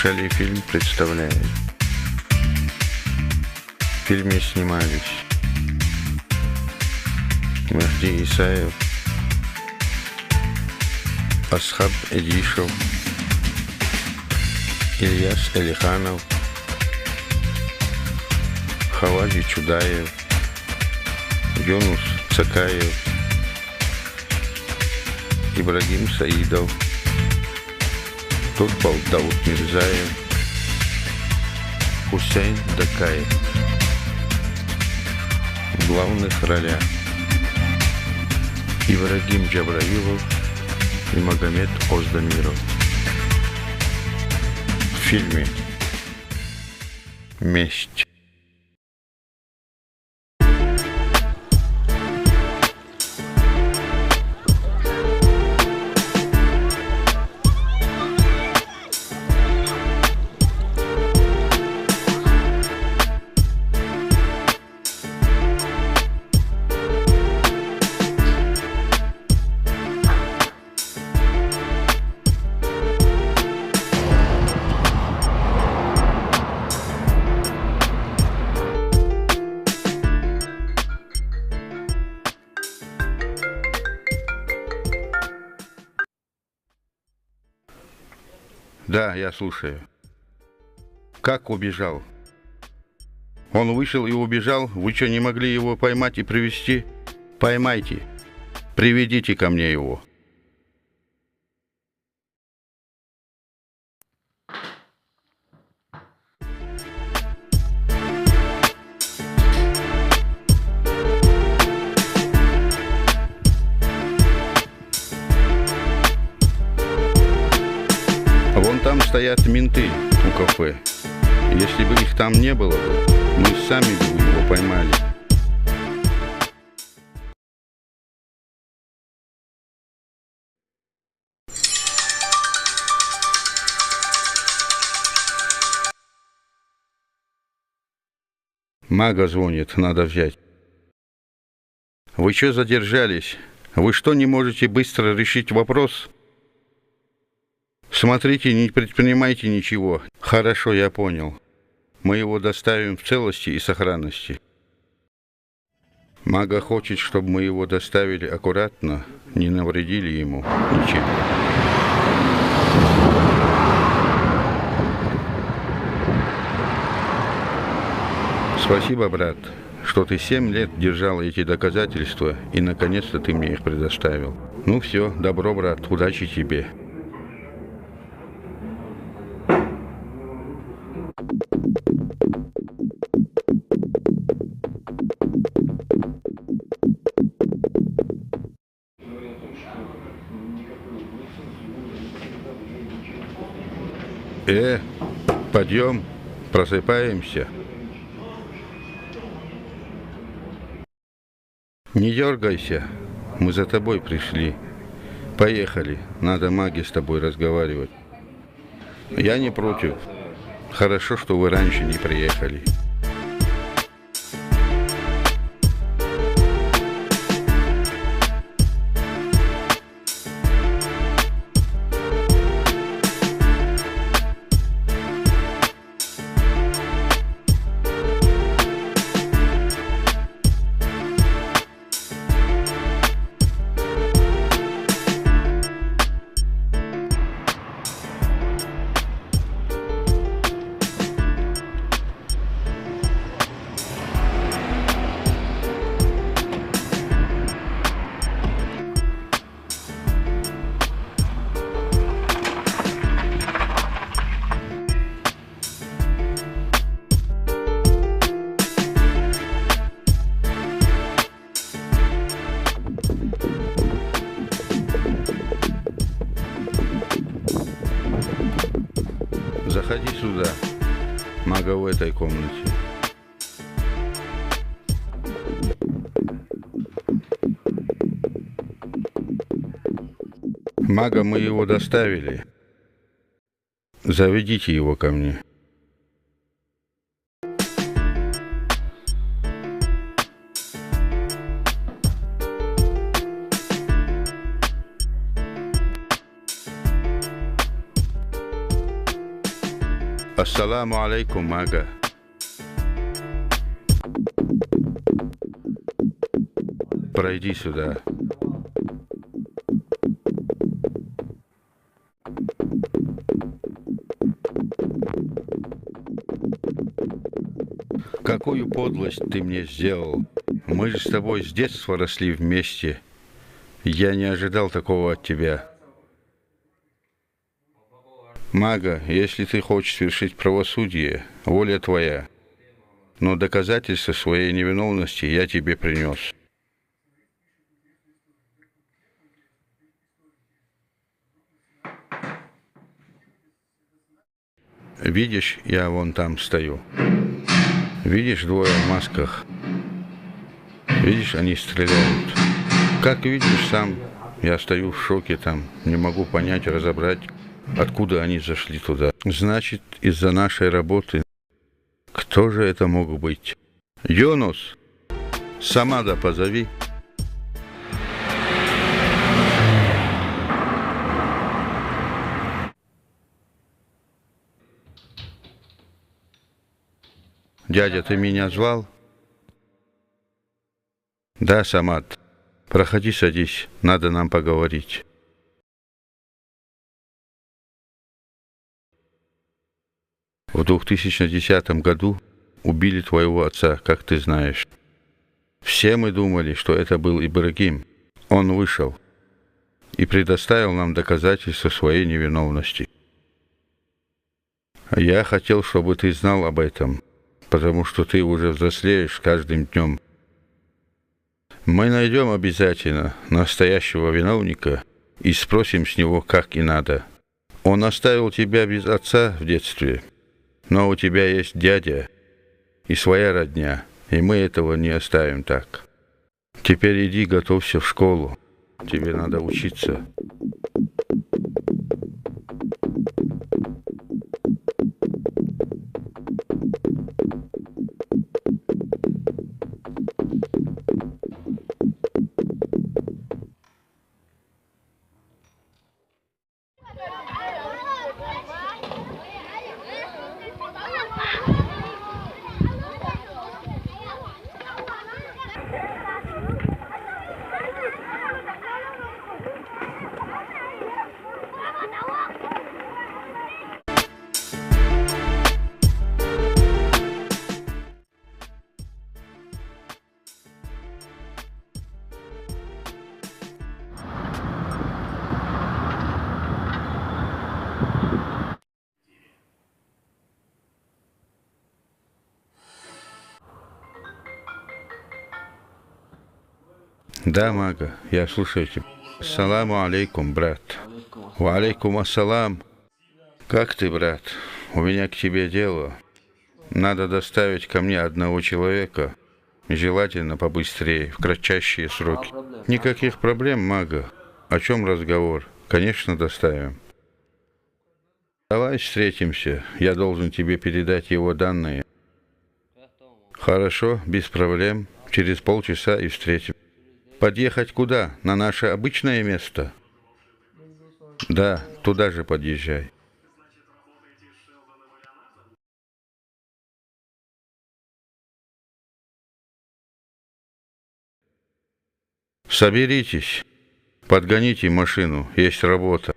Шали фильм представляет. В фильме снимались Мехди Исаев, Асхаб Эдишев, Ильяс Элиханов, Хавази Чудаев, Юнус Цакаев, Ибрагим Саидов, Турбал Дауд Мирзаев, Хусейн Дакаев. В главных ролях Ибрагим Джабраилов и Магомед Оздамиров. В фильме «Месть». Да, я слушаю. Как убежал? Он вышел и убежал? Вы что, не могли его поймать и привезти? Поймайте. Приведите ко мне его. Вон там стоят менты у кафе. Если бы их там не было, мы сами бы его поймали. Мага звонит, надо взять. Вы что задержались? Вы что, не можете быстро решить вопрос? Смотрите, не предпринимайте ничего. Хорошо, я понял. Мы его доставим в целости и сохранности. Мага хочет, чтобы мы его доставили аккуратно, не навредили ему ничем. Спасибо, брат, что ты 7 лет держал эти доказательства, и наконец-то ты мне их предоставил. Ну все, добро, брат, удачи тебе. Подъем, просыпаемся. Не дергайся, мы за тобой пришли. Поехали, надо маге с тобой разговаривать. Я не против. Хорошо, что вы раньше не приехали. Заходи сюда, мага в этой комнате. Мага мы его доставили. Заведите его ко мне. Ассаламу алейкум, Мага. Пройди сюда. Какую подлость ты мне сделал? Мы же с тобой с детства росли вместе. Я не ожидал такого от тебя. Мага, если ты хочешь свершить правосудие, воля твоя. Но доказательства своей невиновности я тебе принес. Видишь, я вон там стою. Видишь, двое в масках. Видишь, они стреляют. Как видишь сам, я стою в шоке там, не могу понять, разобрать, откуда они зашли туда. Значит, из-за нашей работы. Кто же это мог быть? Юнус, Самада позови. Дядя, ты меня звал? Да, Самад. Проходи, садись. Надо нам поговорить. В 2010 году убили твоего отца, как ты знаешь. Все мы думали, что это был Ибрагим. Он вышел и предоставил нам доказательства своей невиновности. Я хотел, чтобы ты знал об этом, потому что ты уже взрослеешь с каждым днем. Мы найдем обязательно настоящего виновника и спросим с него, как и надо. Он оставил тебя без отца в детстве, но у тебя есть дядя и своя родня, и мы этого не оставим так. Теперь иди, готовься в школу. Тебе надо учиться. Да, Мага, я слушаю тебя. Ассаламу алейкум, брат. Ва алейкум ассалам. Как ты, брат? У меня к тебе дело. Надо доставить ко мне одного человека. Желательно побыстрее, в кратчайшие сроки. Никаких проблем, Мага. О чем разговор? Конечно, доставим. Давай встретимся. Я должен тебе передать его данные. Хорошо, без проблем. Через полчаса и встретим. Подъехать куда? На наше обычное место? Да, туда же подъезжай. Соберитесь. Подгоните машину. Есть работа.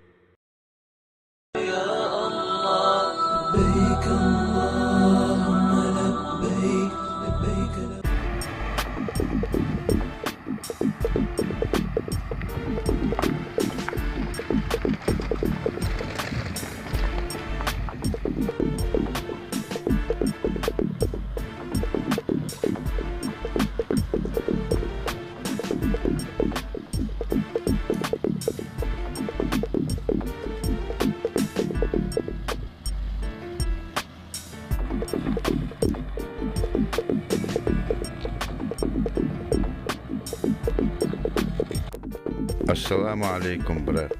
Ассаламу алейкум, брат.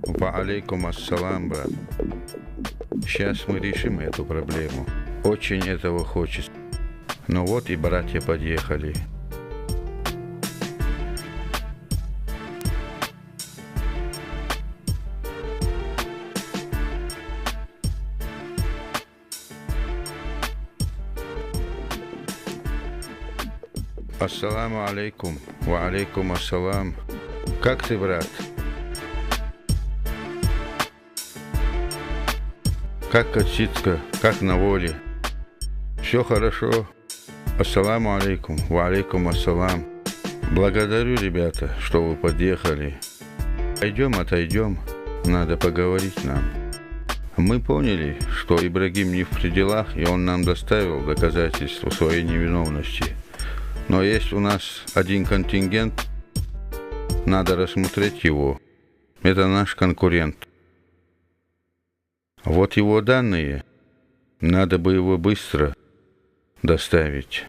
Ва алейкум ассалам, брат. Сейчас мы решим эту проблему. Очень этого хочется. Ну вот и братья подъехали. Ассаламу алейкум. Ва алейкум ассалам. Как ты, брат? Как отсидка, как на воле. Все хорошо. Ассаламу алейкум. Ва алейкум ассалам. Благодарю, ребята, что вы подъехали. Отойдем. Надо поговорить нам. Мы поняли, что Ибрагим не в пределах, и он нам доставил доказательства своей невиновности. Но есть у нас один контингент, надо рассмотреть его. Это наш конкурент. Вот его данные, надо бы его быстро доставить.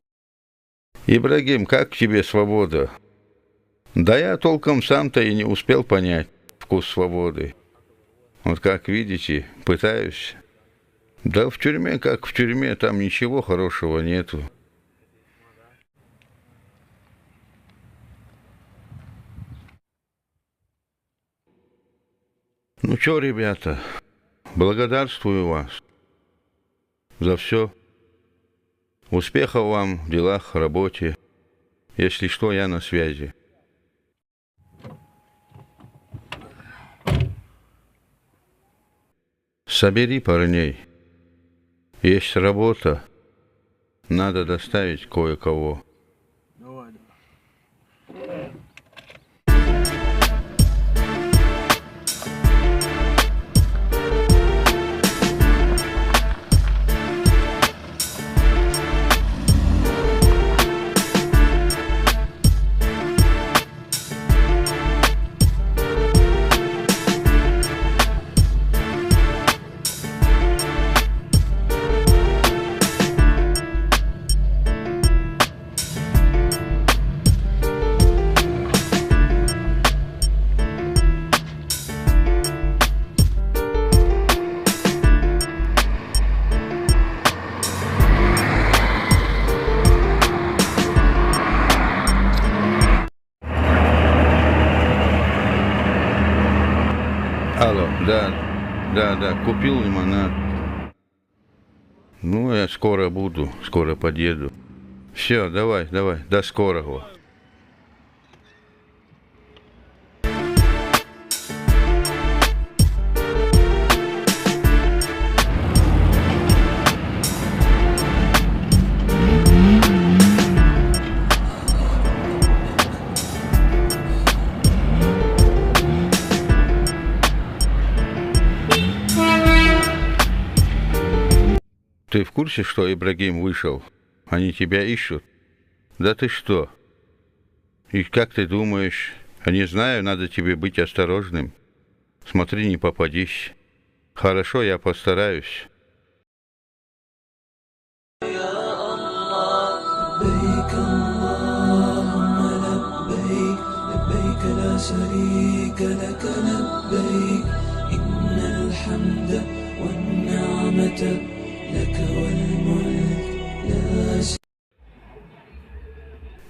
Ибрагим, как тебе свобода? Да я толком сам-то и не успел понять вкус свободы. Вот как видите, пытаюсь. Да в тюрьме, как в тюрьме, там ничего хорошего нету. Ну чё, ребята, благодарствую вас за все. Успехов вам в делах, работе. Если что, я на связи. Собери парней. Есть работа. Надо доставить кое-кого. Алло, да, купил лимонад. Ну, я скоро буду, скоро подъеду. Все, давай, до скорого. Ты в курсе, что Ибрагим вышел? Они тебя ищут? Да ты что? И как ты думаешь? Я не знаю, надо тебе быть осторожным. Смотри, не попадись. Хорошо, я постараюсь.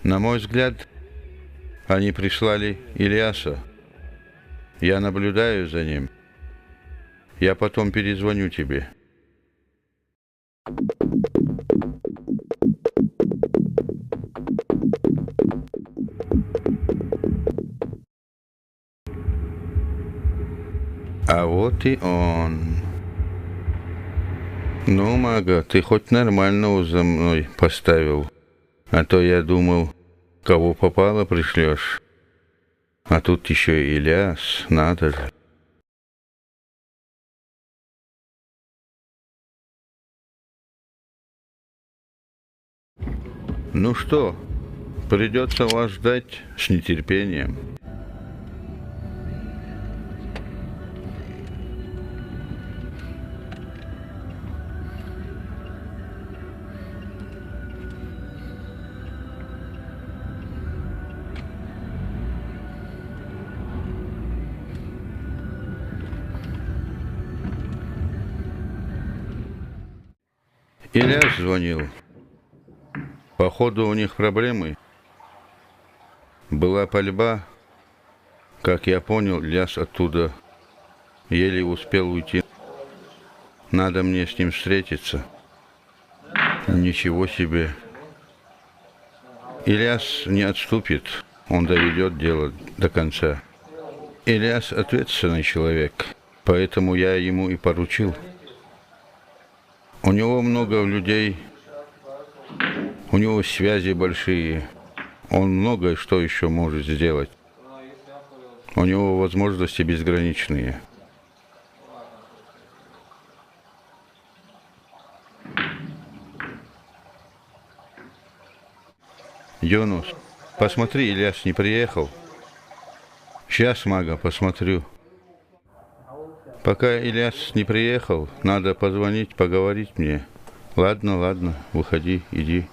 На мой взгляд, они прислали Ильяса. Я наблюдаю за ним. Я потом перезвоню тебе. А вот и он. Ну, Мага, ты хоть нормального за мной поставил. А то я думал, кого попало пришлешь. А тут еще и Ильяс, надо же. Ну что, придется вас ждать с нетерпением. Ильяс звонил. Походу у них проблемы. Была пальба. Как я понял, Ильяс оттуда еле успел уйти. Надо мне с ним встретиться. Ничего себе. Ильяс не отступит, он доведет дело до конца. Ильяс ответственный человек, поэтому я ему и поручил. У него много людей, у него связи большие, он многое что еще может сделать. У него возможности безграничные. Юнус, посмотри, Ильяс не приехал. Сейчас, Мага, посмотрю. Пока Ильяс не приехал, надо позвонить, поговорить мне. Ладно, ладно, выходи, иди.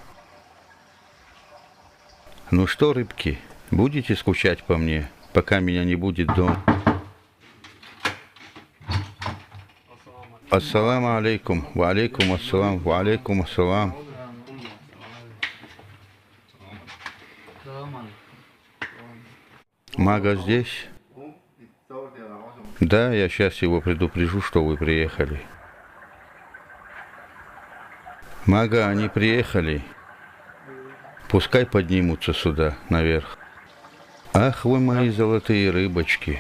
Ну что, рыбки, будете скучать по мне, пока меня не будет дома? Ассаламу алейкум, ва алейкум ассалам, ва алейкум ассалам. Мага здесь? Да, я сейчас его предупрежу, что вы приехали. Мага, они приехали. Пускай поднимутся сюда, наверх. Ах, вы мои золотые рыбочки.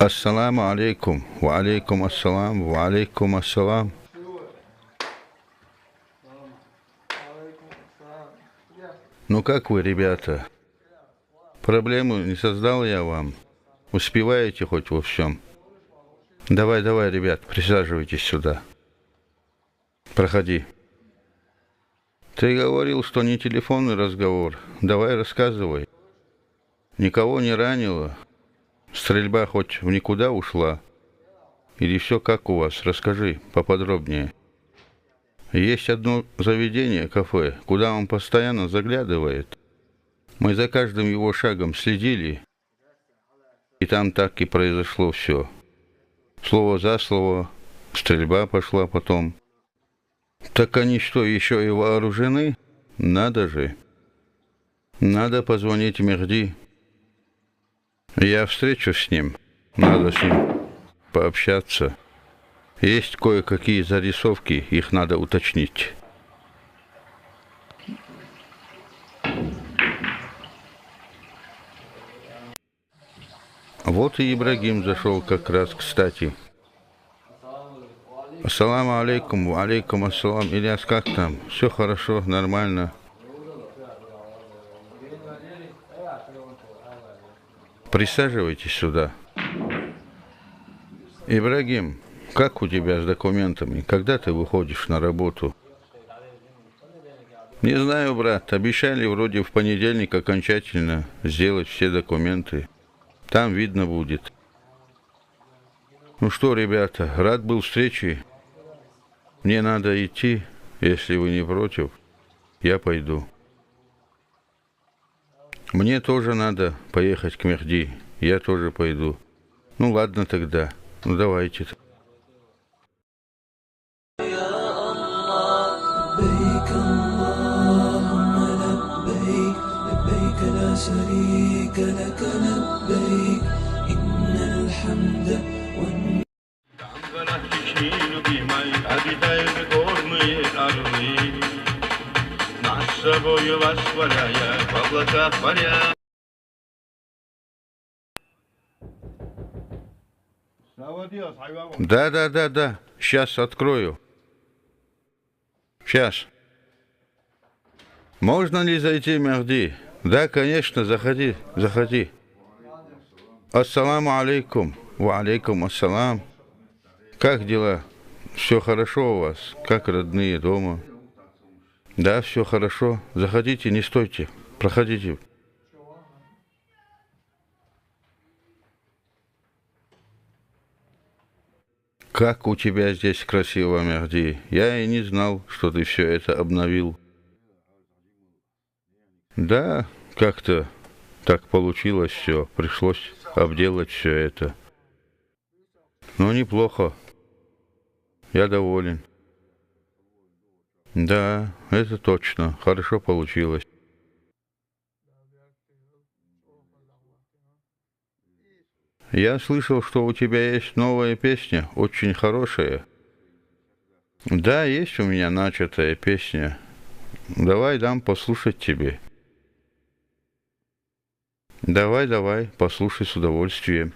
Ассаламу алейкум, ва алейкум ассалам, ва алейкум ассалам. Ну как вы, ребята? Проблему не создал я вам? Успеваете хоть во всем? Давай, давай, ребят, присаживайтесь сюда. Проходи. Ты говорил, что не телефонный разговор. Давай рассказывай. Никого не ранило? Стрельба хоть в никуда ушла? Или все как у вас? Расскажи поподробнее. Есть одно заведение, кафе, куда он постоянно заглядывает. Мы за каждым его шагом следили, и там так и произошло все. Слово за слово, стрельба пошла потом. Так они что, еще и вооружены? Надо же. Надо позвонить Мехди. Я встречусь с ним. Надо с ним пообщаться. Есть кое-какие зарисовки, их надо уточнить. Вот и Ибрагим зашел как раз кстати. Ассаламу алейкум, ва алейкум ассалам. Ильяс, как там? Все хорошо, нормально. Присаживайтесь сюда. Ибрагим, как у тебя с документами? Когда ты выходишь на работу? Не знаю, брат. Обещали вроде в понедельник окончательно сделать все документы. Там видно будет. Ну что, ребята, рад был встрече. Мне надо идти. Если вы не против, я пойду. Мне тоже надо поехать к Мехди. Я тоже пойду. Ну ладно тогда. Ну давайте. Да. Сейчас открою. Сейчас. Можно ли зайти, Мехди? Да, конечно, заходи, заходи. Ассаламу алейкум. Ва алейкум ассалам. Как дела? Все хорошо у вас? Как родные дома? Да, все хорошо. Заходите, не стойте. Проходите. Как у тебя здесь красиво, Мехди. Я и не знал, что ты все это обновил. Да, как-то так получилось все. Пришлось обделать все это. Но неплохо. Я доволен. Да, это точно. Хорошо получилось. Я слышал, что у тебя есть новая песня, очень хорошая. Да, есть у меня начатая песня. Давай дам послушать тебе. Давай, послушай с удовольствием.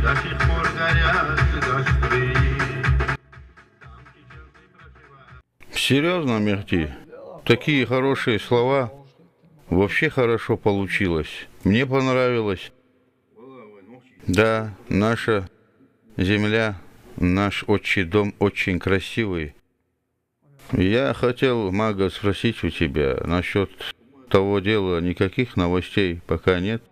До сих пор горят костры. Серьезно, Мехди? Такие хорошие слова. Вообще хорошо получилось. Мне понравилось. Да, наша земля, наш отчий дом очень красивый. Я хотел, Мага, спросить у тебя насчет того дела. Никаких новостей пока нет.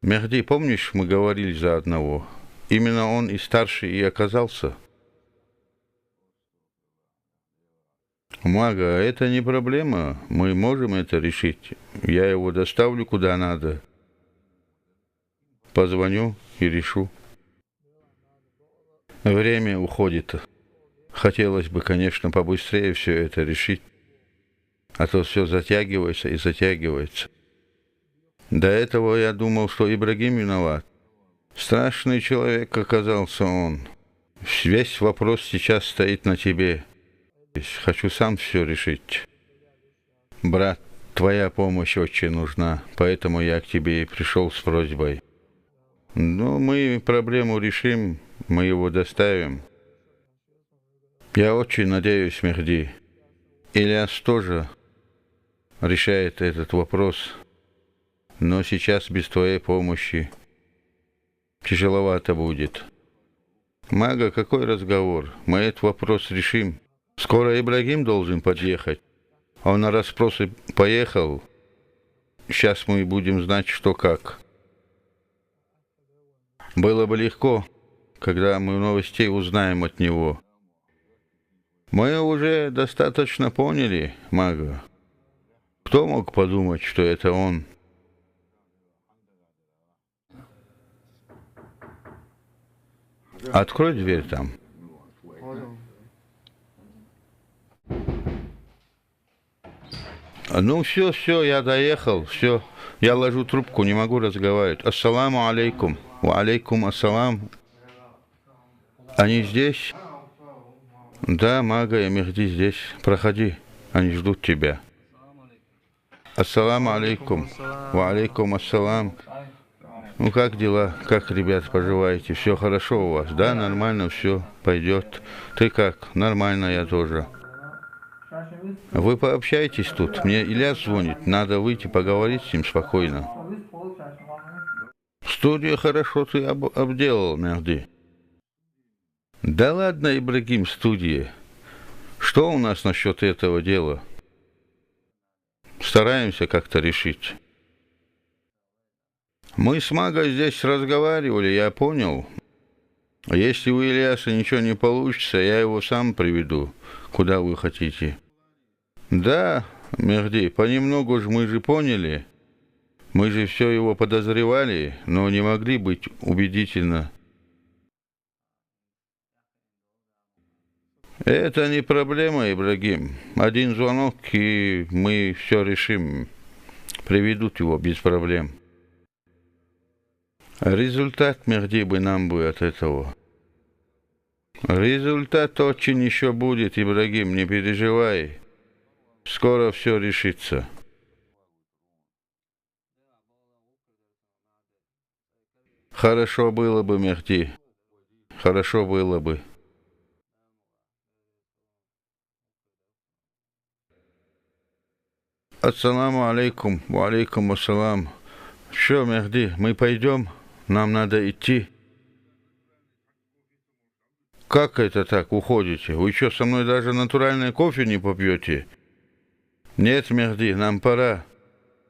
Мехди, помнишь, мы говорили за одного? Именно он и старший и оказался. Мага, это не проблема. Мы можем это решить. Я его доставлю куда надо. Позвоню и решу. Время уходит. Хотелось бы, конечно, побыстрее все это решить. А то все затягивается и затягивается. До этого я думал, что Ибрагим виноват. Страшный человек оказался он. Весь вопрос сейчас стоит на тебе. Хочу сам все решить. Брат, твоя помощь очень нужна, поэтому я к тебе и пришел с просьбой. Но мы проблему решим, мы его доставим. Я очень надеюсь, Мехди. Ильяс тоже решает этот вопрос. Но сейчас без твоей помощи тяжеловато будет. Мага, какой разговор? Мы этот вопрос решим. Скоро Ибрагим должен подъехать. Он на расспросы поехал. Сейчас мы будем знать, что как. Было бы легко, когда мы новостей узнаем от него. Мы уже достаточно поняли, Мага. Кто мог подумать, что это он? Открой дверь там. Ну все, я доехал, все. Я ложу трубку, не могу разговаривать. Ассаламу алейкум. Ва алейкум ассалам. Они здесь? Да, Мага и Мехди здесь. Проходи, они ждут тебя. Ассаламу алейкум. Ва алейкум ассалам. Ну как дела? Как, ребят, поживаете? Все хорошо у вас? Да, нормально, все пойдет. Ты как? Нормально, я тоже. Вы пообщайтесь тут. Мне Ильяс звонит. Надо выйти поговорить с ним спокойно. Студию хорошо ты обделал, Мехди. Да ладно, Ибрагим, студия. Что у нас насчет этого дела? Стараемся как-то решить. Мы с Магой здесь разговаривали, я понял. Если у Ильяса ничего не получится, я его сам приведу, куда вы хотите. Да, Мехди, понемногу же мы же поняли. Мы же все его подозревали, но не могли быть убедительно. Это не проблема, Ибрагим. Один звонок, и мы все решим. Приведут его без проблем. Результат, Мехди, бы нам бы от этого. Результат очень еще будет, Ибрагим, не переживай. Скоро все решится. Хорошо было бы, Мехди. Хорошо было бы. Ассаламу алейкум. Ва алейкум ассалам. Что, Мехди, мы пойдем? Нам надо идти. Как это так уходите? Вы что, со мной даже натуральный кофе не попьете? Нет, Мехди, нам пора.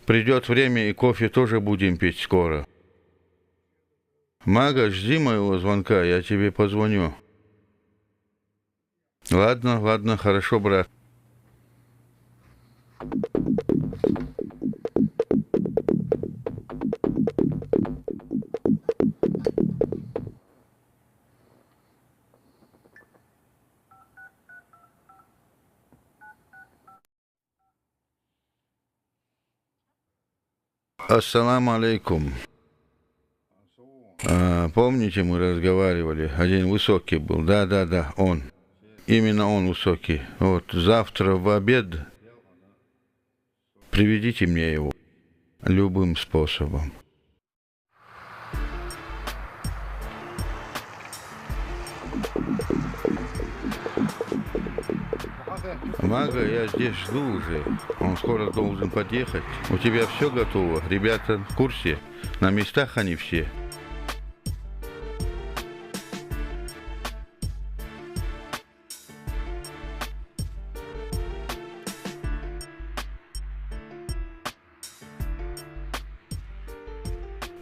Придет время, и кофе тоже будем пить скоро. Мага, жди моего звонка, я тебе позвоню. Ладно, ладно, хорошо, брат. Ассаламу алейкум. Помните, мы разговаривали? Один высокий был. Да, он. Именно он высокий. Вот завтра в обед приведите мне его любым способом. Мага, я здесь жду уже. Он скоро должен подъехать. У тебя все готово? Ребята в курсе? На местах они все?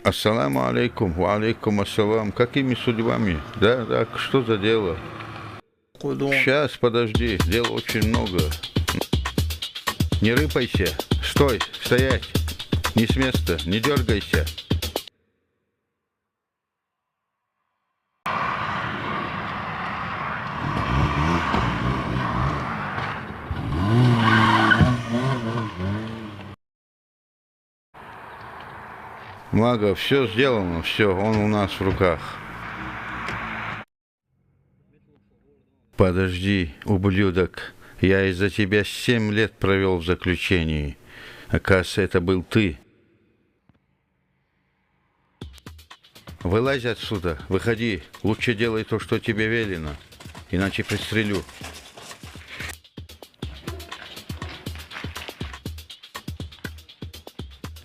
Ассаламу алейкум, ва алейкум ассалам. Какими судьбами? Да, что за дело? Сейчас, подожди, дел очень много. Не рыпайся. Стой, стоять. Не с места, не дергайся. Мага, все сделано, все, он у нас в руках. Подожди, ублюдок, я из-за тебя 7 лет провел в заключении. Оказывается, это был ты. Вылазь отсюда, выходи, лучше делай то, что тебе велено, иначе пристрелю.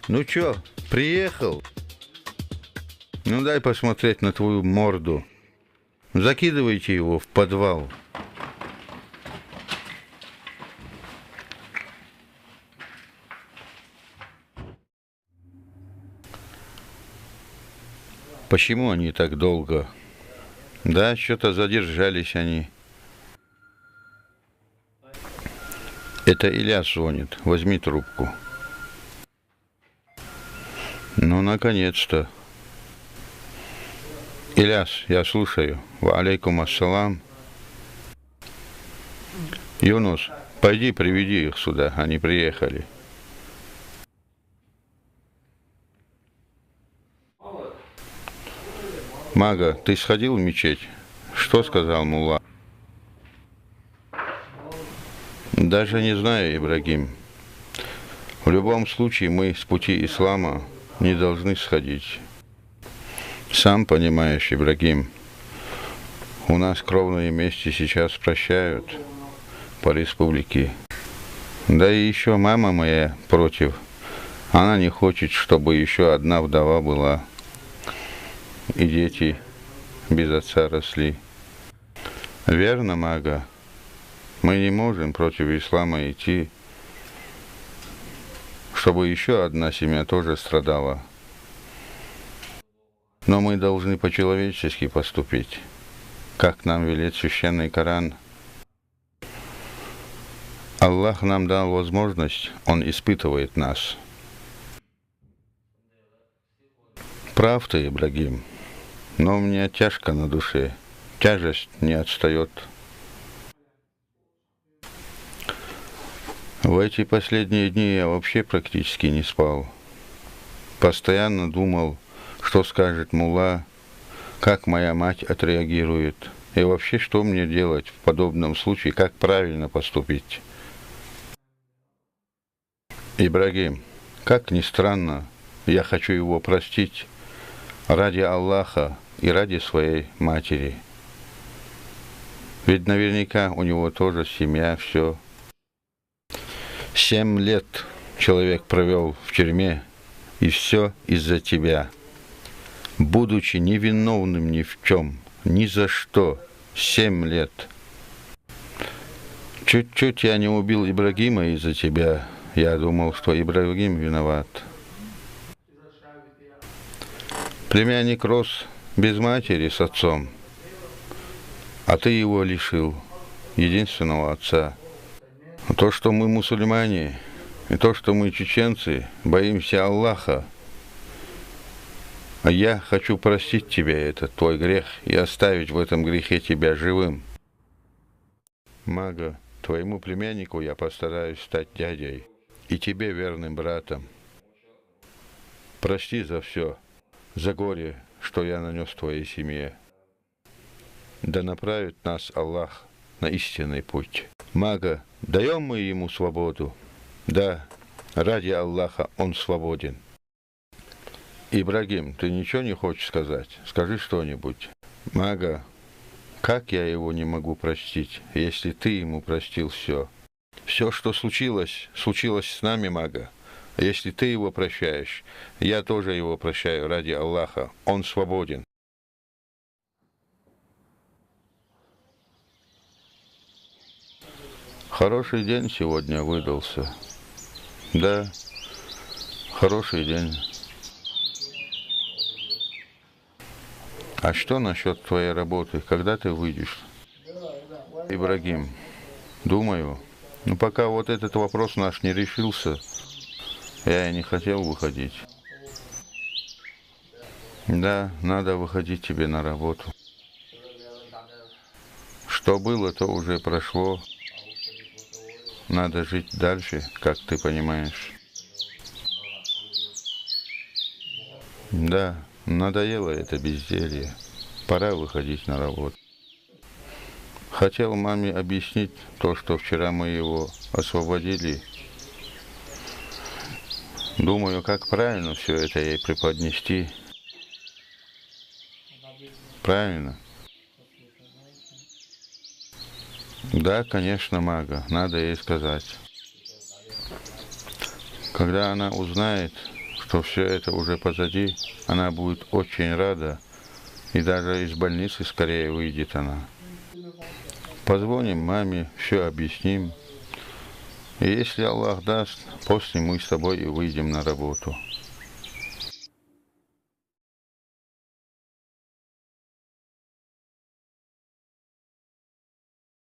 Ну чё, приехал? Ну дай посмотреть на твою морду. Закидывайте его в подвал. Почему они так долго? Да, что-то задержались они. Это Ильяс звонит. Возьми трубку. Ну, наконец-то. Ильяс, я слушаю. Ва алейкум ассалам. Юнус, пойди приведи их сюда. Они приехали. Мага, ты сходил в мечеть? Что сказал мулла? Даже не знаю, Ибрагим. В любом случае мы с пути ислама не должны сходить. Сам понимаешь, Ибрагим, у нас кровные мести сейчас прощают по республике. Да и еще мама моя против. Она не хочет, чтобы еще одна вдова была. И дети без отца росли. Верно, Мага? Мы не можем против ислама идти, чтобы еще одна семья тоже страдала. Но мы должны по-человечески поступить, как нам велит священный Коран. Аллах нам дал возможность, Он испытывает нас. Прав ты, Ибрагим, но у меня тяжко на душе, тяжесть не отстает. В эти последние дни я вообще практически не спал. Постоянно думал, что скажет мулла, как моя мать отреагирует, и вообще, что мне делать в подобном случае, как правильно поступить. Ибрагим, как ни странно, я хочу его простить ради Аллаха и ради своей матери. Ведь наверняка у него тоже семья, все. 7 лет человек провел в тюрьме, и все из-за тебя. Будучи невиновным ни в чем, ни за что, 7 лет. Чуть-чуть я не убил Ибрагима из-за тебя. Я думал, что Ибрагим виноват. Племянник рос без матери с отцом, а ты его лишил единственного отца. То, что мы мусульмане, и то, что мы чеченцы, боимся Аллаха, а я хочу простить тебе этот твой грех и оставить в этом грехе тебя живым. Мага, твоему племяннику я постараюсь стать дядей, и тебе верным братом. Прости за все, за горе, что я нанес твоей семье. Да направит нас Аллах на истинный путь. Мага, даем мы ему свободу? Да, ради Аллаха он свободен. Ибрагим, ты ничего не хочешь сказать? Скажи что-нибудь. Мага, как я его не могу простить, если ты ему простил все? Все, что случилось, случилось с нами, Мага. Если ты его прощаешь, я тоже его прощаю ради Аллаха. Он свободен. Хороший день сегодня выдался. Да, хороший день. А что насчет твоей работы? Когда ты выйдешь? Ибрагим, думаю, пока вот этот вопрос наш не решился, я и не хотел выходить. Да, надо выходить тебе на работу. Что было, то уже прошло. Надо жить дальше, как ты понимаешь. Да, надоело это безделье. Пора выходить на работу. Хотел маме объяснить то, что вчера мы его освободили. Думаю, как правильно все это ей преподнести. Правильно? Да, конечно, Мага, надо ей сказать. Когда она узнает, что все это уже позади, она будет очень рада, и даже из больницы скорее выйдет она. Позвоним маме, все объясним. И если Аллах даст, после мы с тобой и выйдем на работу.